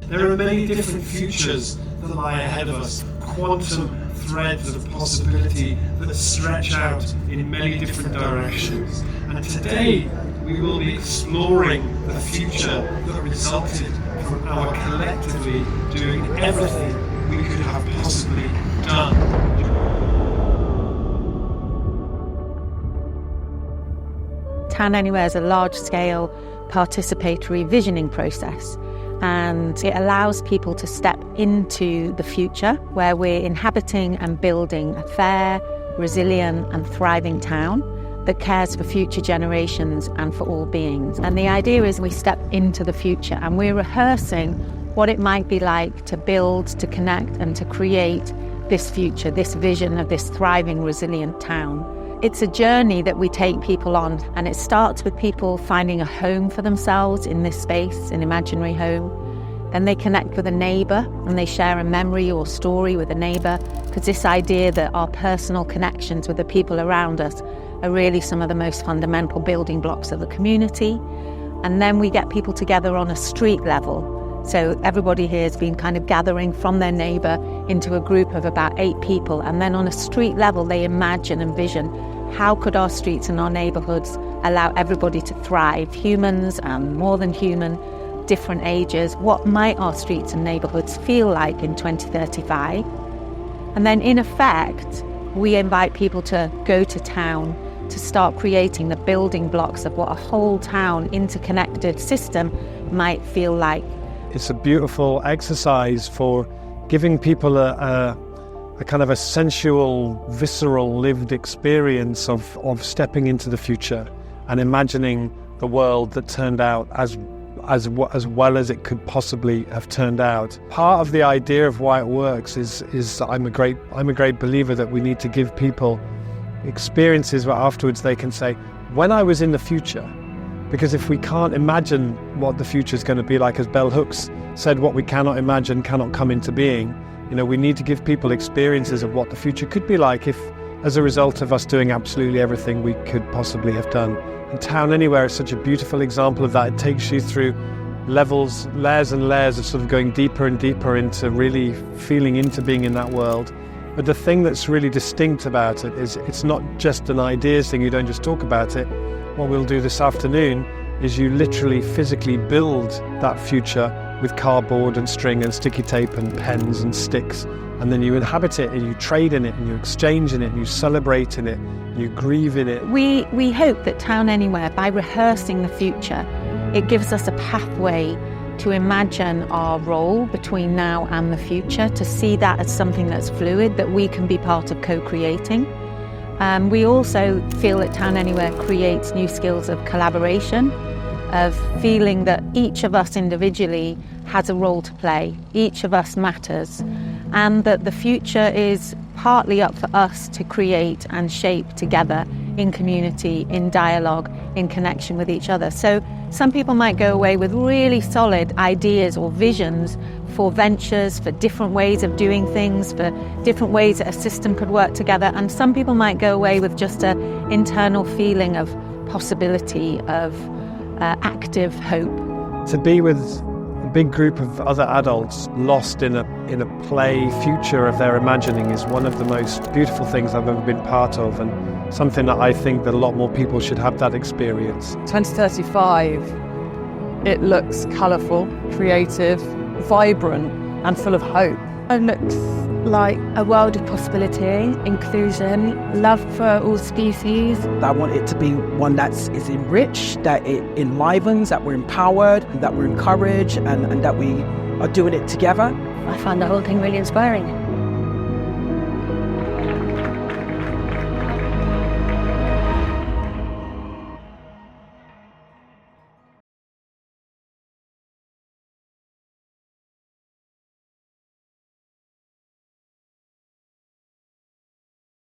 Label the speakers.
Speaker 1: There are many different futures that lie ahead of us, quantum threads of possibility that stretch out in many different directions. And today we will be exploring the future that resulted from our collectively doing everything we could have possibly done.
Speaker 2: Town Anywhere is a large-scale participatory visioning process, and it allows people to step into the future where we're inhabiting and building a fair, resilient and thriving town that cares for future generations and for all beings. And the idea is we step into the future and we're rehearsing what it might be like to build, to connect and to create this future, this vision of this thriving, resilient town. It's a journey that we take people on, and it starts with people finding a home for themselves in this space, an imaginary home. Then they connect with a neighbour and they share a memory or story with a neighbour, because this idea that our personal connections with the people around us are really some of the most fundamental building blocks of the community. And then we get people together on a street level. So everybody here has been kind of gathering from their neighbour into a group of about 8 people, and then on a street level they imagine and vision how could our streets and our neighbourhoods allow everybody to thrive, humans and more than human, different ages. What might our streets and neighbourhoods feel like in 2035? And then in effect, we invite people to go to town to start creating the building blocks of what a whole town interconnected system might feel like.
Speaker 3: It's a beautiful exercise for giving people a kind of a sensual, visceral, lived experience of stepping into the future and imagining the world that turned out as well as it could possibly have turned out. Part of the idea of why it works is I'm a great believer that we need to give people experiences where afterwards they can say, when I was in the future. Because if we can't imagine what the future is going to be like, as Bell Hooks said, what we cannot imagine cannot come into being. You know, we need to give people experiences of what the future could be like if, as a result of us doing absolutely everything we could possibly have done. And Town Anywhere is such a beautiful example of that. It takes you through levels, layers and layers of sort of going deeper and deeper into really feeling into being in that world. But the thing that's really distinct about it is it's not just an ideas thing, you don't just talk about it. What we'll do this afternoon is you literally physically build that future with cardboard and string and sticky tape and pens and sticks, and then you inhabit it and you trade in it and you exchange in it and you celebrate in it and you grieve in it.
Speaker 2: We hope that Town Anywhere, by rehearsing the future, it gives us a pathway to imagine our role between now and the future, to see that as something that's fluid, that we can be part of co-creating. We also feel that Town Anywhere creates new skills of collaboration, of feeling that each of us individually has a role to play, each of us matters, and that the future is partly up for us to create and shape together in community, in dialogue, in connection with each other. So some people might go away with really solid ideas or visions for ventures, for different ways of doing things, for different ways that a system could work together, and some people might go away with just an internal feeling of possibility, of active hope.
Speaker 3: To be with a big group of other adults lost in a play future of their imagining is one of the most beautiful things I've ever been part of, and something that I think that a lot more people should have that experience.
Speaker 4: 2035, it looks colourful, creative, vibrant and full of hope.
Speaker 5: It looks like a world of possibility, inclusion, love for all species.
Speaker 6: I want it to be one that is enriched, that it enlivens, that we're empowered, that we're encouraged, and that we are doing it together.
Speaker 5: I find the whole thing really inspiring.